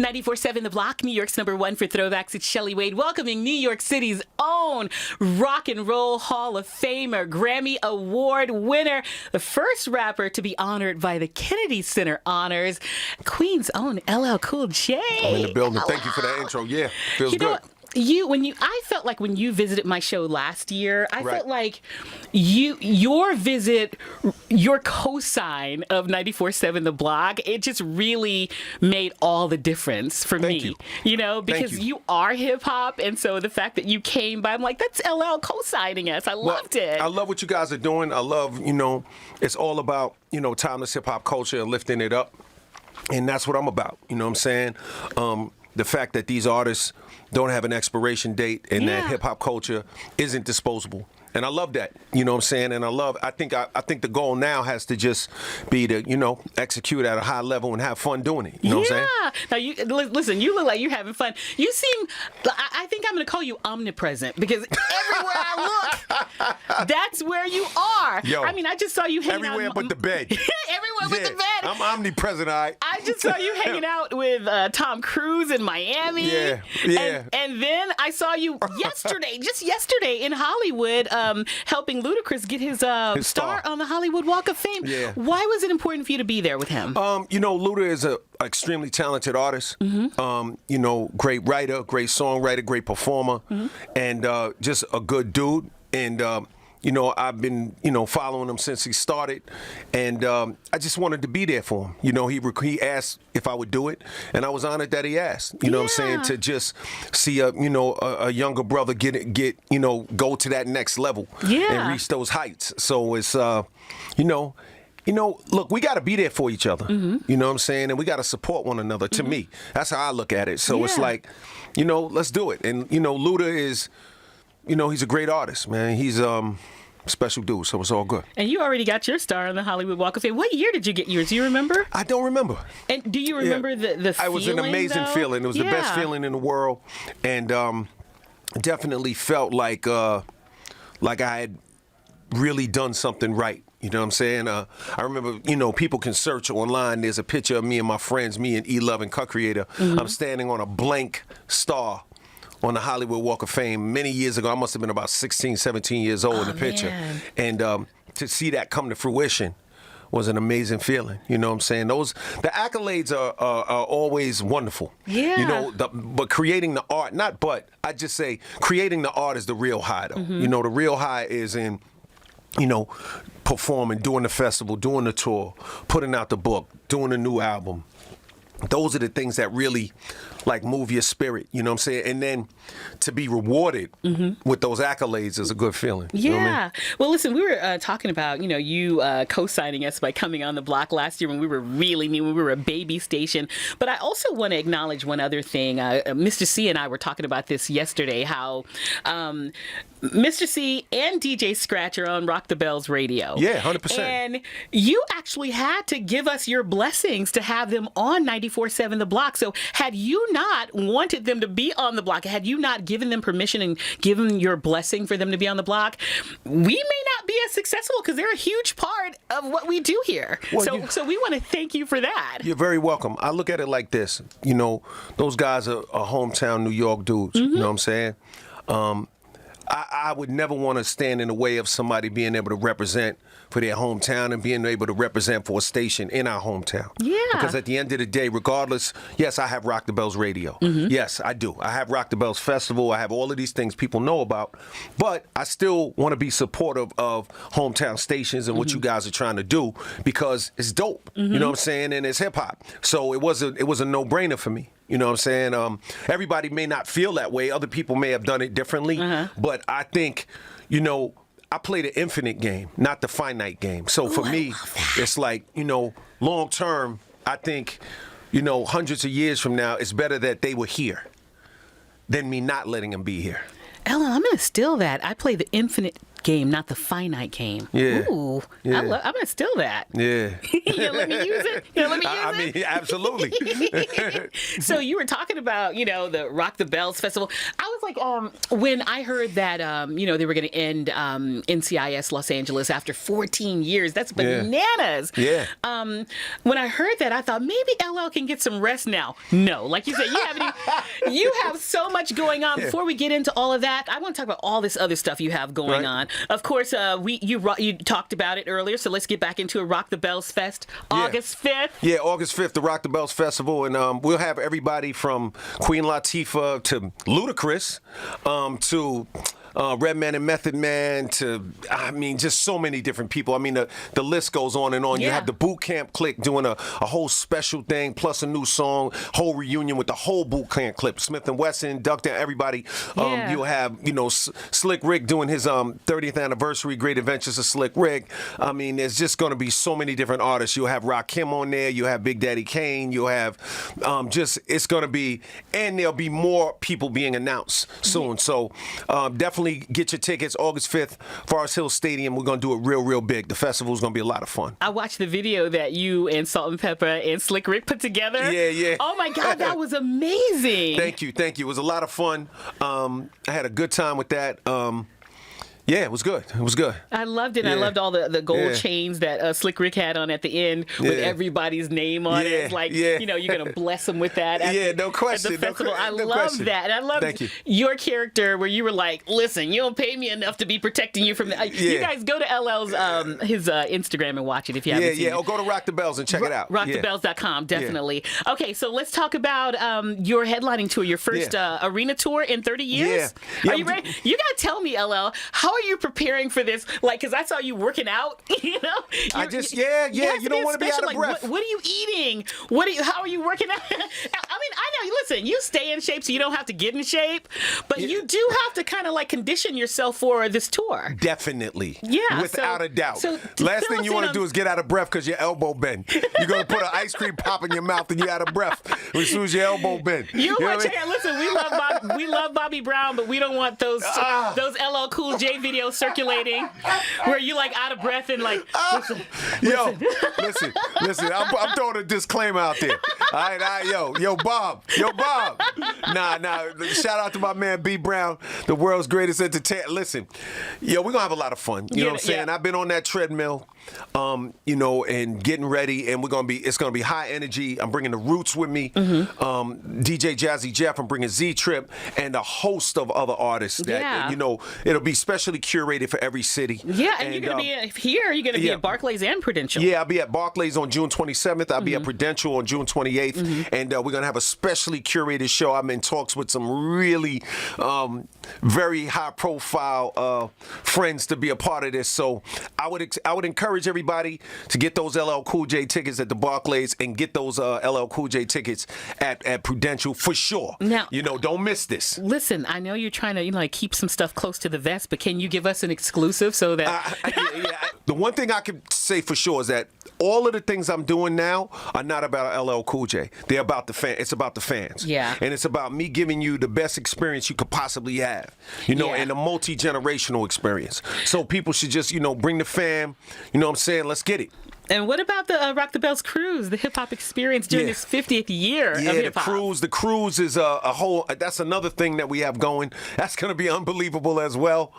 94.7 The Block, New York's #1 for throwbacks. It's Shelley Wade welcoming New York City's own Rock and Roll Hall of Famer, Grammy Award winner, the first rapper to be honored by the Kennedy Center Honors, Queen's own LL Cool J. I'm in the building. Thank you for that intro. Yeah, feels good. I felt like when you visited my show last year, I felt like your visit, your cosign of 94.7 The Block, it just really made all the difference for me. You know, because you are hip hop, and so the fact that you came by, I'm like, that's LL cosigning us. I loved it. I love what you guys are doing. I love, it's all about, timeless hip hop culture and lifting it up. And that's what I'm about. You know what I'm saying? The fact that these artists don't have an expiration date and that hip hop culture isn't disposable. And I love that, you know what I'm saying? And I think the goal now has to just be to, execute at a high level and have fun doing it. You know what I'm saying? Now, listen, you look like you're having fun. You seem, I think I'm going to call you omnipresent because everywhere I look, that's where you are. Yo, I mean, I just saw you hanging everywhere out. but the bed. Everywhere but the bed. I'm omnipresent, all right? I just saw you hanging out with Tom Cruise in Miami. Yeah. And then I saw you just yesterday in Hollywood, helping Ludacris get his star on the Hollywood Walk of Fame. Yeah. Why was it important for you to be there with him? Luda is an extremely talented artist. Great writer, great songwriter, great performer, and just a good dude. And I've been, following him since he started, and I just wanted to be there for him. He asked if I would do it, and I was honored that he asked. You know what I'm saying? To just see a younger brother go to that next level and reach those heights. So it's look, we got to be there for each other. You know what I'm saying? And we got to support one another. To me, that's how I look at it. So it's like, let's do it. And Luda is, he's a great artist, man. He's special dude, so it's all good. And you already got your star on the Hollywood Walk of Fame. What year did you get yours? Do you remember? I don't remember. And do you remember the feeling, it was an amazing feeling. It was the best feeling in the world. And definitely felt like I had really done something right. You know what I'm saying? I remember, people can search online. There's a picture of me and my friends, me and E-Love and Cut Creator. I'm standing on a blank star on the Hollywood Walk of Fame many years ago. I must have been about 16, 17 years old in the picture. Man. And to see that come to fruition was an amazing feeling. You know what I'm saying? The accolades are always wonderful. Yeah. But creating the art, I just say creating the art is the real high, though. The real high is in, performing, doing the festival, doing the tour, putting out the book, doing a new album. Those are the things that really move your spirit, you know what I'm saying? And then to be rewarded with those accolades is a good feeling. Yeah. You know what I mean? Well, listen, we were talking about, you co-signing us by coming on the block last year when we were really new, when we were a baby station. But I also want to acknowledge one other thing. Mr. C and I were talking about this yesterday, how Mr. C and DJ Scratch are on Rock the Bells Radio. Yeah, 100%. And you actually had to give us your blessings to have them on 94.7 The Block. So had you not wanted them to be on the block, had you not given them permission and given your blessing for them to be on the block, we may not be as successful because they're a huge part of what we do here. Well, so we want to thank you for that. You're very welcome. I look at it like this. Those guys are hometown New York dudes. You know what I'm saying? I would never want to stand in the way of somebody being able to represent for their hometown and being able to represent for a station in our hometown. Yeah. Because at the end of the day, regardless, yes, I have Rock the Bells Radio. Yes, I do. I have Rock the Bells Festival. I have all of these things people know about. But I still want to be supportive of hometown stations and what you guys are trying to do because it's dope. You know what I'm saying? And it's hip hop. So it was a no-brainer for me. You know what I'm saying? Everybody may not feel that way. Other people may have done it differently. But I think, I play the infinite game, not the finite game. So for me, it's like, long term, I think, hundreds of years from now, it's better that they were here than me not letting them be here. Ellen, I'm going to steal that. I play the infinite game, not the finite game. Yeah. Ooh, Yeah. I'm gonna steal that. Yeah. Let me use it. Let me use I it. mean, absolutely. So you were talking about, the Rock the Bells festival. I was like, when I heard that, they were going to end NCIS Los Angeles after 14 years. That's bananas. Yeah. When I heard that, I thought maybe LL can get some rest now. No, like you said, you have so much going on. Yeah. Before we get into all of that, I want to talk about all this other stuff you have going on. Of course, you talked about it earlier, so let's get back into a Rock the Bells Fest, August 5th. Yeah, August 5th, the Rock the Bells Festival, and we'll have everybody from Queen Latifah to Ludacris to Redman and Method Man to, just so many different people. I mean, the list goes on and on. Yeah. You have the Boot Camp Clique doing a whole special thing, plus a new song, whole reunion with the whole Boot Camp Clique. Smith & Wesson, Duck Down, everybody. You'll have, Slick Rick doing his 30th anniversary, Great Adventures of Slick Rick. I mean, there's just going to be so many different artists. You'll have Rakim on there. You'll have Big Daddy Kane. You'll have it's going to be, and there'll be more people being announced soon. So definitely get your tickets August 5th, Forest Hill Stadium. We're going to do it real big. The festival is going to be a lot of fun. I watched the video that you and Salt and Pepper and Slick Rick put together. Yeah. Oh my God, that was amazing. Thank you. It was a lot of fun. I had a good time with that. Yeah, it was good. I loved it. Yeah. I loved all the gold Yeah. chains that Slick Rick had on at the end with everybody's name on it. It's like, you're going to bless them with that. No question. At the festival. I no loved question. that. And I loved Thank you. your character where you were like, listen, you don't pay me enough to be protecting you from that. You guys go to LL's his Instagram and watch it if you haven't seen it. Or go to Rock the Bells and check it out. RockTheBells.com, definitely. Okay, so let's talk about your headlining tour, your first arena tour in 30 years. Yeah. Are you ready? You got to tell me, LL, how are you preparing for this? Like, because I saw you working out, you I just, you don't want to be out of breath. What are you eating? How are you working out? I mean, I know, listen, you stay in shape so you don't have to get in shape, but you do have to kind of like condition yourself for this tour. Definitely. Yeah. Without a doubt. So Last fill thing us you want in to do is get out of breath because your elbow bend. You're going to put an ice cream pop in your mouth and you're out of breath as soon as your elbow bend. You know want what I to mean? listen, we love Bobby Brown, but we don't want those LL Cool J videos circulating where you like out of breath and like listen. Listen. I'm throwing a disclaimer out there. All right, yo, Bob. Nah. Shout out to my man B Brown, the world's greatest entertainer. Listen, we're gonna have a lot DJ You know what I'm saying? I've been on that treadmill, and getting ready, and it's gonna be high energy. I'm bringing the Roots with me, DJ Jazzy Jeff. I'm bringing Z Trip and a host of other artists that it'll be specially curated for every city. Yeah, and you're gonna be here. You're gonna be at Barclays and Prudential. Yeah, I'll be at Barclays on June 27th. I'll be at Prudential on June 28th, and we're gonna have a specially curated show. I'm in talks with some really very high-profile friends to be a part of this. So I would encourage everybody to get those LL Cool J tickets at the Barclays and get those LL Cool J tickets at Prudential for sure. Now, don't miss this. Listen, I know you're trying to keep some stuff close to the vest, but can you give us an exclusive so that the one thing I can say for sure is that all of the things I'm doing now are not about LL Cool J. They're about the fan. It's about the fans. Yeah. And it's about me giving you the best experience you could possibly have. And a multi-generational experience. So people should just, bring the fam. You know what I'm saying? Let's get it. And what about the Rock the Bells cruise, the hip hop experience during this 50th year of hip hop? The cruise is a whole. That's another thing that we have going. That's going to be unbelievable as well.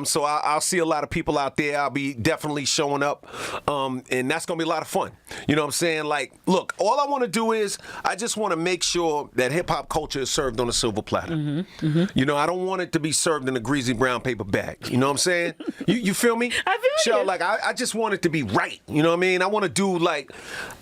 So I'll see a lot of people out there. I'll be definitely showing up, and that's going to be a lot of fun. You know what I'm saying? Like, look, all I want to do is I just want to make sure that hip hop culture is served on a silver platter. I don't want it to be served in a greasy brown paper bag. You know what I'm saying? You feel me? I feel you. Like I just want it to be right. You know what I mean? I want to do I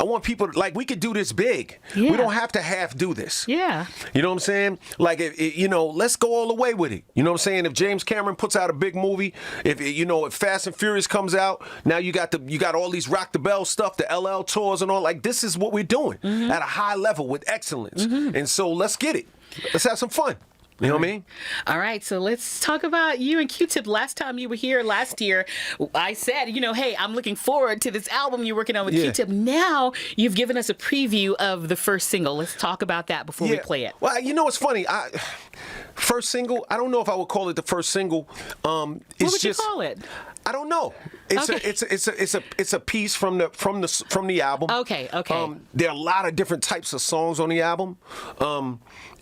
want people we could do this big. Yeah. We don't have to half do this. Yeah. You know what I'm saying? Like, let's go all the way with it. You know what I'm saying? If James Cameron puts out a big movie, if Fast and Furious comes out, now you got all these Rock the Bell stuff, the LL tours and all. Like, this is what we're doing at a high level with excellence. And so let's get it. Let's have some fun. You know what I mean? All right, so let's talk about you and Q-Tip. Last time you were here last year, I said, hey, I'm looking forward to this album you're working on with Q-Tip. Now you've given us a preview of the first single. Let's talk about that before we play it. Well, it's funny. First single, I don't know if I would call it the first single. What would you call it? I don't know. It's a piece from the album. Okay. There are a lot of different types of songs on the album.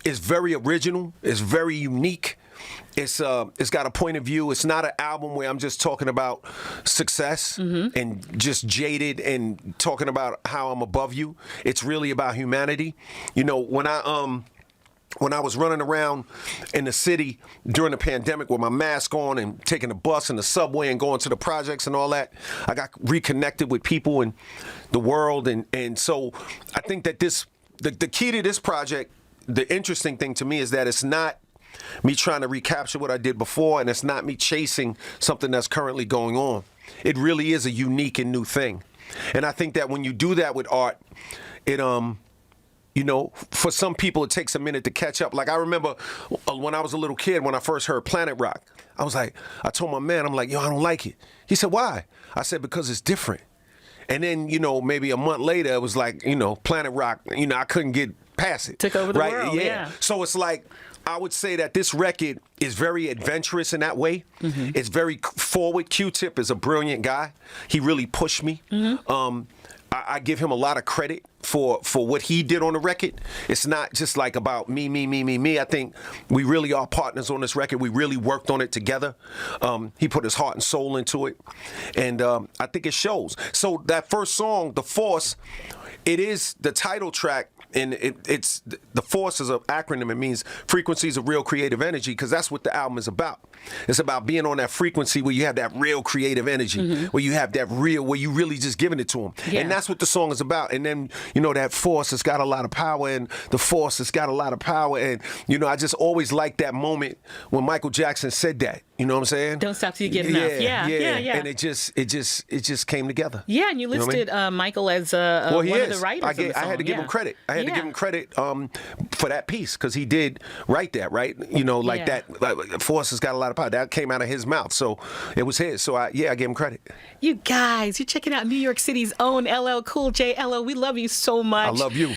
It's very original. It's very unique. It's got a point of view. It's not an album where I'm just talking about success and just jaded and talking about how I'm above you. It's really about humanity. When I was running around in the city during the pandemic with my mask on and taking the bus and the subway and going to the projects and all that, I got reconnected with people and the world. And so I think that the key to this project, the interesting thing to me is that it's not me trying to recapture what I did before, and it's not me chasing something that's currently going on. It really is a unique and new thing. And I think that when you do that with art, it for some people, it takes a minute to catch up. Like, I remember when I was a little kid, when I first heard Planet Rock, I told my man, I'm like, yo, I don't like it. He said, why? I said, because it's different. And then, maybe a month later, it was like, Planet Rock, I couldn't get past it. Took over the world, yeah. So it's like, I would say that this record is very adventurous in that way. Mm-hmm. It's very forward. Q-Tip is a brilliant guy. He really pushed me. Mm-hmm. I give him a lot of credit for what he did on the record. It's not just like about me. I think we really are partners on this record. We really worked on it together. He put his heart and soul into it. And I think it shows. So that first song, The Force, it is the title track. And it's the Force is an acronym. It means frequencies of real creative energy, because that's what the album is about. It's about being on that frequency where you have that real creative energy, where you have that real, where you really just giving it to them. Yeah. And that's what the song is about. And then, that Force has got a lot of power, and the Force has got a lot of power. And, I just always liked that moment when Michael Jackson said that. You know what I'm saying? Don't stop till you get enough. Yeah. And it just came together. Yeah, and you listed Michael as one of the writers of the song. I had to give him credit. I had to give him credit for that piece, because he did write that, right? That Force has got a lot of power. That came out of his mouth, so it was his. So I gave him credit. You guys, you're checking out New York City's own LL Cool J. LL, we love you so much. I love you.